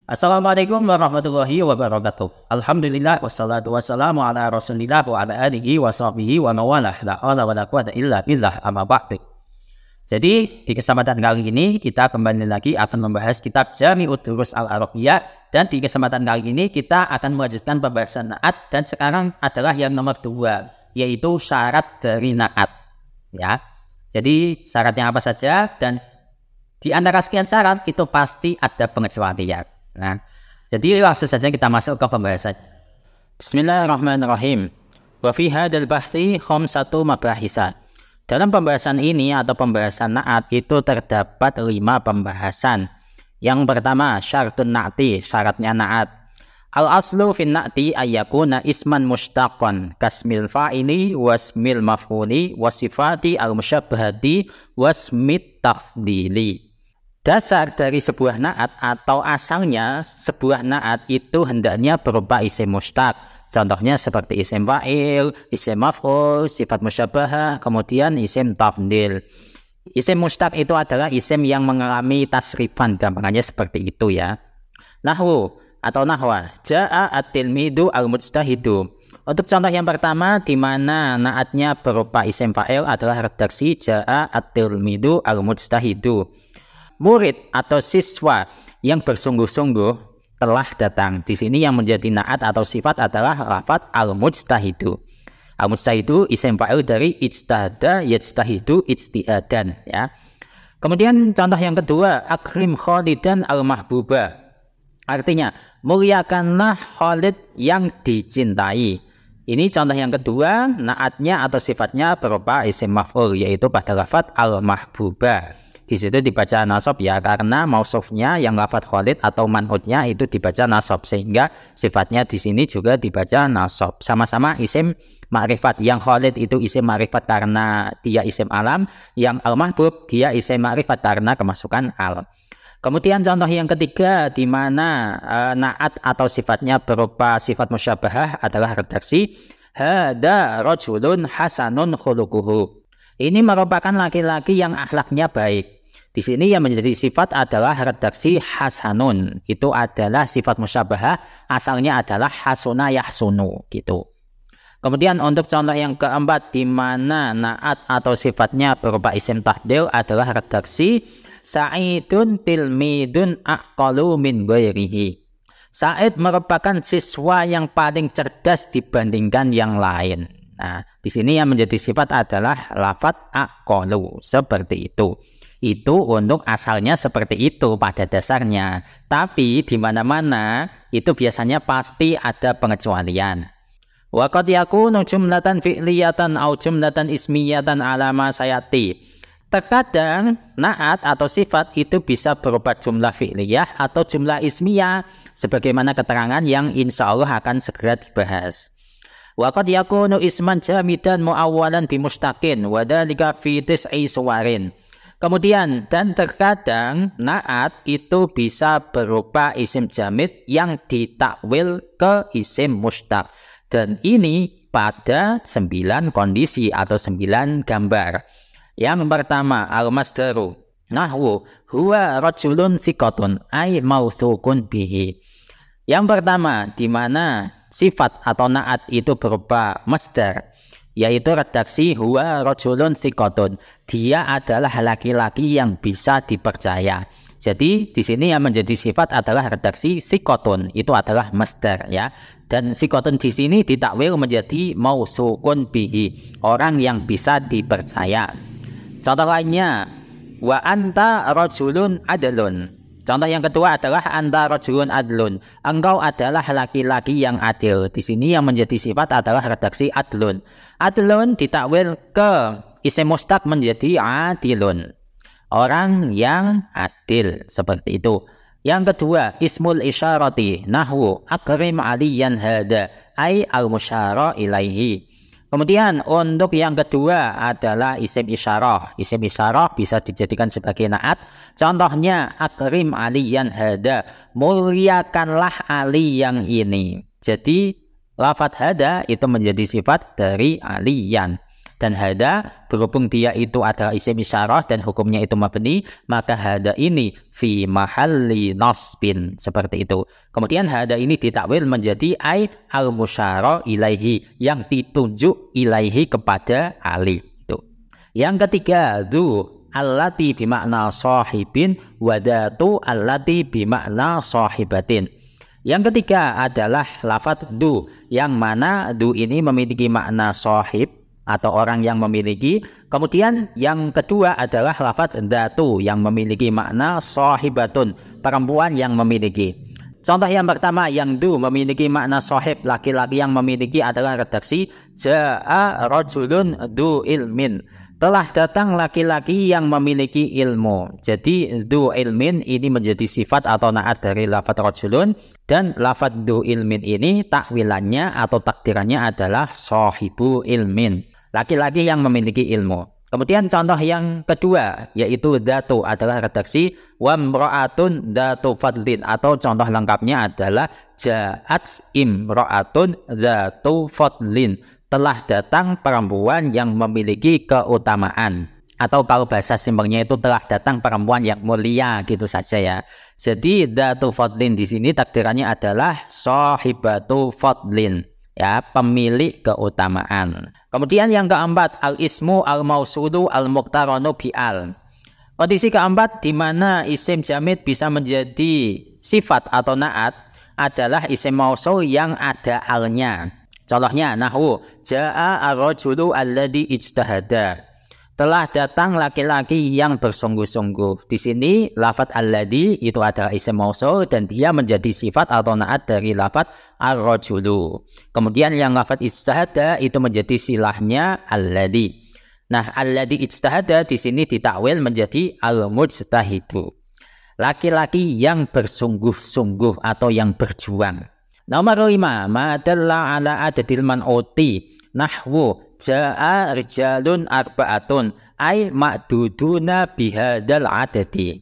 Assalamualaikum warahmatullahi wabarakatuh. Alhamdulillah wassalatu wassalamu ala Rasulillah wa ala alihi wa sahbihi wa mawalah. La haula wa la quwwata illa billah, amma ba'du. Jadi di kesempatan kali ini kita kembali lagi akan membahas kitab Jami'ud Durus Al-Arabiyah, dan di kesempatan kali ini kita akan melanjutkan pembahasan na'at, dan sekarang adalah yang nomor 2, yaitu syarat dari na'at. Ya. Jadi syaratnya apa saja, dan di antara sekian syarat itu pasti ada pengecualian. Nah, jadi langsung saja kita masuk ke pembahasan. Bismillahirrahmanirrahim. Wa fi hadzal bahthi khamsatu mabahisa. Dalam pembahasan ini atau pembahasan na'at itu terdapat 5 pembahasan. Yang pertama, syartun na'ti, syaratnya na'at. Al-aslu fin na'ti ayyakuna isman mushtaqan kasmil fa'ili wasmil maf'uli wasifati al-musyabbahati wasmit tafdili. Dasar dari sebuah na'at atau asalnya sebuah na'at itu hendaknya berupa isim mushtaq. Contohnya seperti isim fa'il, isim maf'ul, sifat musyabbahah, kemudian isim tafdil. Isim mushtaq itu adalah isim yang mengalami tasrifan, gampangannya seperti itu ya. Nahwu atau nahwa, ja'a at-tilmidu al-mujtahidu. Untuk contoh yang pertama di mana na'atnya berupa isim fa'il adalah redaksi ja'a at-tilmidu al-mujtahidu. Murid atau siswa yang bersungguh-sungguh telah datang. Di sini yang menjadi na'at atau sifat adalah lafadz al-mujtahidu. Al-mujtahidu isim fa'il dari ijtahada yajtahidu ijtihadan ya. Kemudian contoh yang kedua, akrim Khalidan al-mahbuba. Artinya muliakanlah Khalid yang dicintai. Ini contoh yang kedua, na'atnya atau sifatnya berupa isim maf'ul, yaitu pada lafadz al-mahbuba. Di situ dibaca nasab ya, karena mausufnya yang lafadz Khalid atau man'utnya itu dibaca nasab, sehingga sifatnya di sini juga dibaca nasab. Sama-sama isim ma'rifat. Yang Khalid itu isim ma'rifat karena dia isim alam, yang al-mahbub dia isim ma'rifat karena kemasukan al. Kemudian contoh yang ketiga di mana na'at atau sifatnya berupa sifat musyabbahah adalah redaksi hada rajulun hasanun khuluquhu. Ini merupakan laki-laki yang akhlaknya baik. Di sini yang menjadi sifat adalah redaksi hasanun. Itu adalah sifat musyabbahah, asalnya adalah hasuna yahsunu gitu. Kemudian untuk contoh yang keempat di mana na'at atau sifatnya berupa isim tafdil adalah redaksi Sa'idun tilmidun aqalu min ghairihi. Sa'id merupakan siswa yang paling cerdas dibandingkan yang lain. Nah, di sini yang menjadi sifat adalah lafadz aqalu, seperti itu. Itu untuk asalnya seperti itu pada dasarnya. Tapi di mana-mana itu biasanya pasti ada pengecualian. Wa qad yakunu jumlatan fi'liyatan au jumlatan ismiyatan ala ma sayati. Terkadang na'at atau sifat itu bisa berupa jumlah fi'liyah atau jumlah ismiyah, sebagaimana keterangan yang insya Allah akan segera dibahas. Wa qad yakunu isman jamidan muawwalan bi mustaqin wa dzalika fi tis'i suwarin. Kemudian dan terkadang na'at itu bisa berupa isim jamid yang ditakwil ke isim mustaq. Dan ini pada 9 kondisi atau 9 gambar. Yang pertama, al-masdaru nahwu huwa rajulun siqatun ay mausukun bihi. Yang pertama di mana sifat atau na'at itu berupa masdar, yaitu redaksi huwa rajulun siqatun. Dia adalah laki-laki yang bisa dipercaya. Jadi di sini yang menjadi sifat adalah redaksi siqatun, itu adalah masdar ya. Dan siqatun di sini ditakwil menjadi mausukun bihi, orang yang bisa dipercaya. Contoh lainnya, wa anta rajulun adlun. Contoh yang kedua adalah anta rajulun adlun. Engkau adalah laki-laki yang adil. Di sini yang menjadi sifat adalah redaksi adlun. Adlun ditakwil ke isim mustaq menjadi adilun, orang yang adil, seperti itu. Yang kedua, ismul isyarati nahwu akrim aliyan hada ay al-musyara ilaihi. Kemudian untuk yang kedua adalah isim isyarah. Isim isyarah bisa dijadikan sebagai na'at. Contohnya akrim aliyan hada, muliakanlah Ali yang ini. Jadi lafadz hada itu menjadi sifat dari aliyan. Dan hada berhubung dia itu adalah isim isyarah dan hukumnya itu mabni, maka hada ini fi mahalli nasbin, seperti itu. Kemudian hada ini ditakwil menjadi ai al musyara ilaihi, yang ditunjuk ilaihi kepada ali. Itu. Yang ketiga, du allati bimakna sahibin wadatu allati bimakna sahibatin. Yang ketiga adalah lafadz du, yang mana du ini memiliki makna sahib atau orang yang memiliki. Kemudian yang kedua adalah lafadz datu yang memiliki makna sahibatun, perempuan yang memiliki. Contoh yang pertama, yang du memiliki makna sahib, laki-laki yang memiliki, adalah redaksi ja'a rajulun du ilmin, telah datang laki-laki yang memiliki ilmu. Jadi du ilmin ini menjadi sifat atau naat dari lafadz rajulun, dan lafadz du ilmin ini takwilannya atau takdirannya adalah sahibu ilmin, laki-laki yang memiliki ilmu. Kemudian contoh yang kedua yaitu datu adalah redaksi wamra'atun datu fadlin, atau contoh lengkapnya adalah ja'at imra'atun datu fadlin, telah datang perempuan yang memiliki keutamaan. Atau kalau bahasa simpelnya itu telah datang perempuan yang mulia, gitu saja ya. Jadi datu fadlin di sini takdirannya adalah sahibatu fadlin, ya, pemilik keutamaan. Kemudian yang keempat, al-ismu al-mausulu al-muqtaranu bi'al. Kondisi keempat di mana isim jamid bisa menjadi sifat atau naat adalah isim mausul yang ada alnya. Contohnya nahwu jaa ar-rajulu alladhi ijtahada, telah datang laki-laki yang bersungguh-sungguh. Di sini lafadz alladhi itu adalah isim mausul dan dia menjadi sifat atau naat dari lafadz ar-rajulu. Kemudian yang lafadz ijtahada itu menjadi silahnya alladhi. Nah, alladhi ijtahada di sini ditakwil menjadi al-mujtahidu, laki-laki yang bersungguh-sungguh atau yang berjuang. Nomor 5, madalla ala adadil man'uti, nahwu ja'a rijalun arba'atun ay ma'duduna bihadal adadi.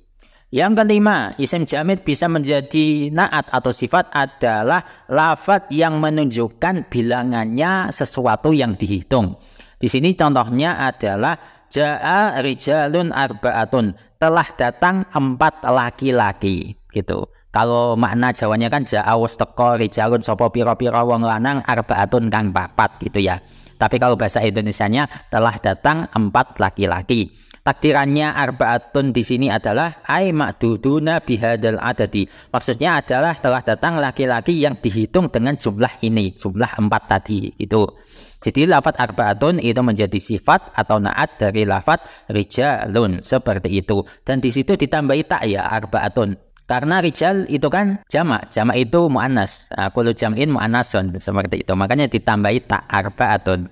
Yang kelima, isim jamid bisa menjadi naat atau sifat adalah lafadz yang menunjukkan bilangannya sesuatu yang dihitung. Di sini contohnya adalah ja'a rijalun arba'atun, telah datang 4 laki-laki, gitu. Kalau makna Jawanya kan ja'a wis teka rijalun sapa pira-pira wong lanang arba'atun kang 4, gitu ya. Tapi kalau bahasa Indonesianya telah datang 4 laki-laki. Takdirannya arba'atun di sini adalah ai ma'duduna bihadal adadi. Maksudnya adalah telah datang laki-laki yang dihitung dengan jumlah ini, jumlah 4 tadi itu. Jadi lafadz arba'atun itu menjadi sifat atau naat dari lafadz rijalun, seperti itu. Dan di situ ditambahi tak ya, arba'atun. Karena rijal itu kan jamak, jamak itu mu'annas, kullu jam'in mu'annasun, seperti itu. Makanya ditambahi tak, arba'atun.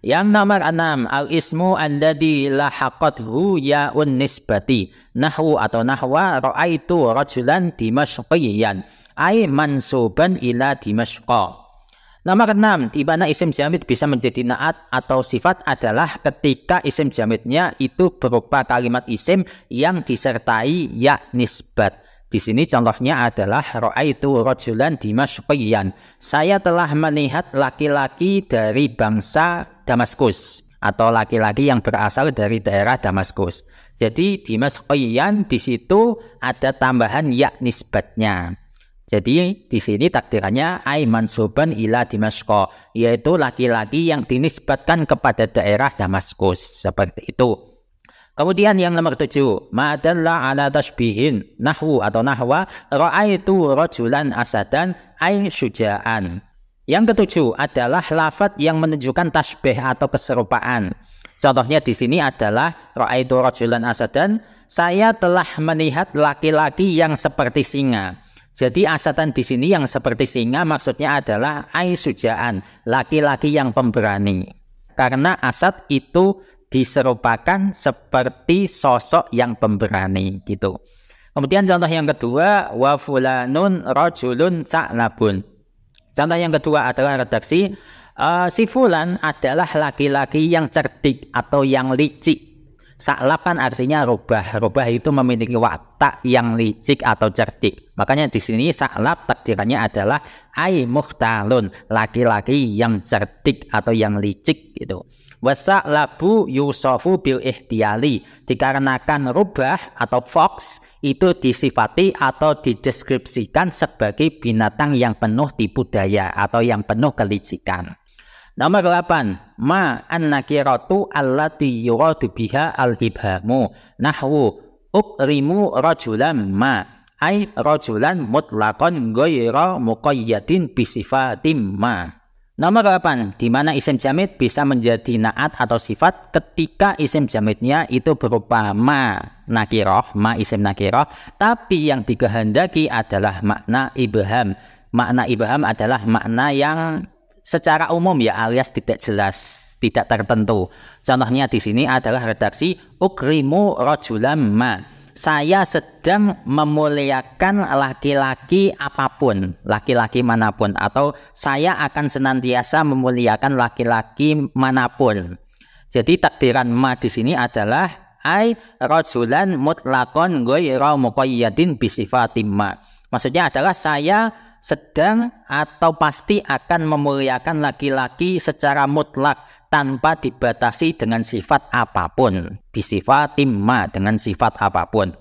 Yang nomor 6, al-ismu alladhi lahaqathu ya'un nisbati, nahwu atau nahwa ra'aitu rajulan dimashqiyan ay mansuban ila dimashqa. Nomor 6, di mana isim jamid bisa menjadi naat atau sifat adalah ketika isim jamidnya itu berupa kalimat isim yang disertai ya nisbat. Di sini contohnya adalah ra'aitu rajulan dimashqiyan, saya telah melihat laki-laki dari bangsa Damaskus, atau laki-laki yang berasal dari daerah Damaskus. Jadi dimashqiyan di situ ada tambahan ya nisbatnya. Jadi di sini takdirannya ai mansuban ila Dimashqa, yaitu laki-laki yang dinisbatkan kepada daerah Damaskus, seperti itu. Kemudian yang nomor 7, madalla ala tashbihin, nahwu atau nahwa ra'aitu rajulan asadan ay syuja'an. Yang ketujuh adalah lafadz yang menunjukkan tasbih atau keserupaan. Contohnya di sini adalah ra'aitu rajulan asadan, saya telah melihat laki-laki yang seperti singa. Jadi asadan di sini yang seperti singa maksudnya adalah ay syuja'an, laki-laki yang pemberani. Karena asad itu diserupakan seperti sosok yang pemberani, gitu. Kemudian contoh yang kedua, wa fulanun rajulun sa'labun. Contoh yang kedua adalah redaksi si fulan adalah laki-laki yang cerdik atau yang licik. Sa'lab kan artinya rubah. Rubah itu memiliki watak yang licik atau cerdik. Makanya di sini sa'lab takdirannya adalah ai muhtalun, laki-laki yang cerdik atau yang licik, gitu. Wasa'labu yusofu bil ihtiyali, dikarenakan rubah atau fox itu disifati atau dideskripsikan sebagai binatang yang penuh tipu daya atau yang penuh kelicikan. Nomor 8, ma an-nakiratu allati yuradu biha al-ibhamu nahwu ukrimu rajulan ma ay rajulan mutlaqan ghayra muqayyadin bisifatim ma. Nomor 8, di mana isim jamid bisa menjadi naat atau sifat ketika isim jamidnya itu berupa ma nakiroh, ma isim nakiroh, tapi yang dikehendaki adalah makna ibham. Makna ibham adalah makna yang secara umum ya, alias tidak jelas, tidak tertentu. Contohnya di sini adalah redaksi ukrimu rajulan ma. Saya sedang memuliakan laki-laki apapun, laki-laki manapun, atau saya akan senantiasa memuliakan laki-laki manapun. Jadi takdiran ma di sini adalah ai rajulan mutlaqan ghairu muqayyadin bi sifatin ma. Maksudnya adalah saya sedang atau pasti akan memuliakan laki-laki secara mutlak tanpa dibatasi dengan sifat apapun, bisifatim ma, dengan sifat apapun.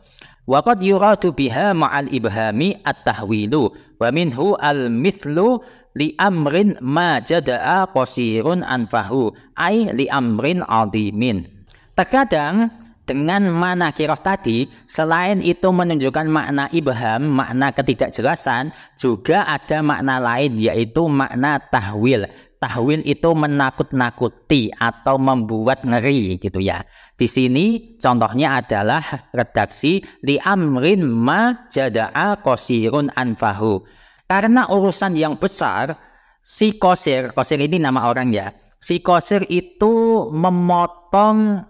Wa qad yuradu biha ma'al ibhami at-tahwilu wa minhu al-mithlu li amrin ma jada'a qasirun anfahu ay li amrin adimin. Terkadang dengan ma nakirah tadi, selain itu menunjukkan makna ibham, makna ketidakjelasan, juga ada makna lain, yaitu makna tahwil. Tahwil itu menakut-nakuti atau membuat ngeri gitu ya. Di sini contohnya adalah redaksi li amrin ma jada'a qasirun anfahu. Karena urusan yang besar, si qasir ini nama orang ya. Si qasir itu memotong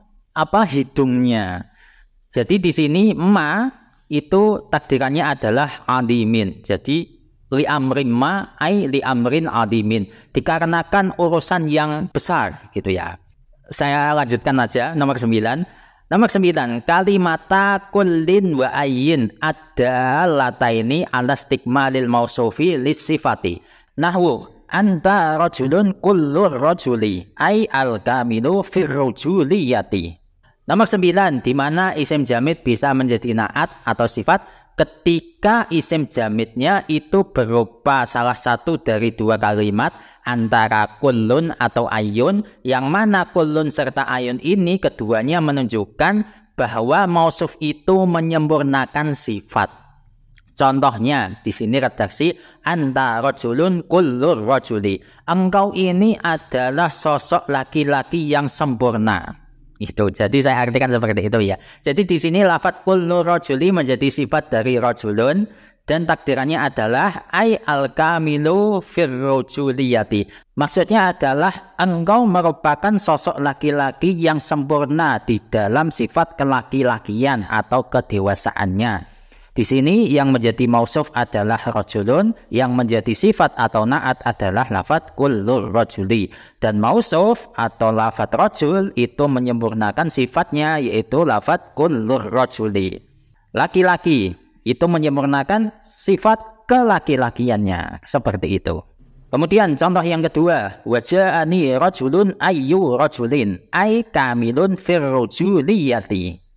hidungnya. Jadi di sini ma itu takdirannya adalah adimin. Jadi li amrin ma ay li amrin adimin, dikarenakan urusan yang besar gitu ya. Saya lanjutkan aja nomor 9. Nomor 9, kalimata kullin wa ayyin ad-dallataini ala istikmalil mausufi lis-sifati. Nahwu anta rajulun kullur rajuli ay al-kamilu fir rajuliyati. Nomor 9, di mana isim jamid bisa menjadi naat atau sifat ketika isim jamidnya itu berupa salah satu dari dua kalimat antara kullun atau ayun, yang mana kullun serta ayun ini keduanya menunjukkan bahwa mausuf itu menyempurnakan sifat. Contohnya di sini redaksi anta rajulun kullur rajuli. Engkau ini adalah sosok laki-laki yang sempurna. Itu. Jadi saya artikan seperti itu ya. Jadi di sini lafadz kullu rajuli menjadi sifat dari rajulun dan takdirannya adalah ay al-kamilu fir rajuliyati. Maksudnya adalah engkau merupakan sosok laki-laki yang sempurna di dalam sifat kelaki-lakian atau kedewasaannya. Di sini yang menjadi mausuf adalah rajulun, yang menjadi sifat atau naat adalah lafadz kullur rajuli. Dan mausuf atau lafadz rajul itu menyempurnakan sifatnya, yaitu lafadz kullur rajuli. Laki-laki itu menyempurnakan sifat kelaki-lakiannya, seperti itu. Kemudian contoh yang kedua, waja'ani rajulun ayyu rajulin ay kamilun fir rajuliyati.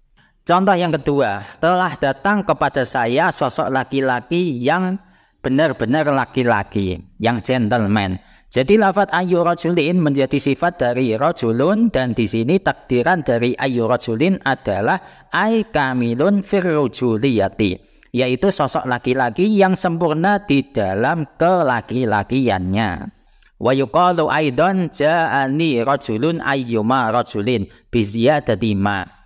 Contoh yang kedua, telah datang kepada saya sosok laki-laki yang benar-benar laki-laki, yang gentleman. Jadi lafadz ayyu rajulin menjadi sifat dari rajulun, dan di sini takdiran dari ayyu rajulin adalah ay kamilun fir rajuliyati, yaitu sosok laki-laki yang sempurna di dalam kelaki-lakiannya. Wa yuqalu aidan ja'ani rajulun ayyuma rajulin bi ziyadati ma.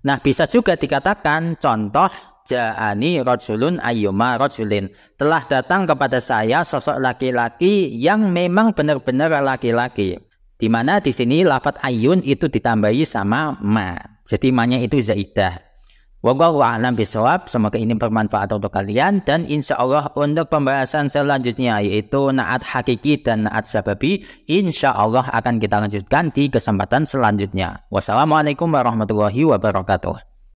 Nah, bisa juga dikatakan contoh ja'ani rajulun ayyuma rajulin, telah datang kepada saya sosok laki-laki yang memang benar-benar laki-laki. Di mana di sini lafadz ayyun itu ditambahi sama ma. Jadi ma-nya itu zaidah. Wallahu a'lam bishawab. Semoga ini bermanfaat untuk kalian, dan insyaallah untuk pembahasan selanjutnya yaitu naat hakiki dan naat sababi, insyaallah akan kita lanjutkan di kesempatan selanjutnya. Wassalamualaikum warahmatullahi wabarakatuh.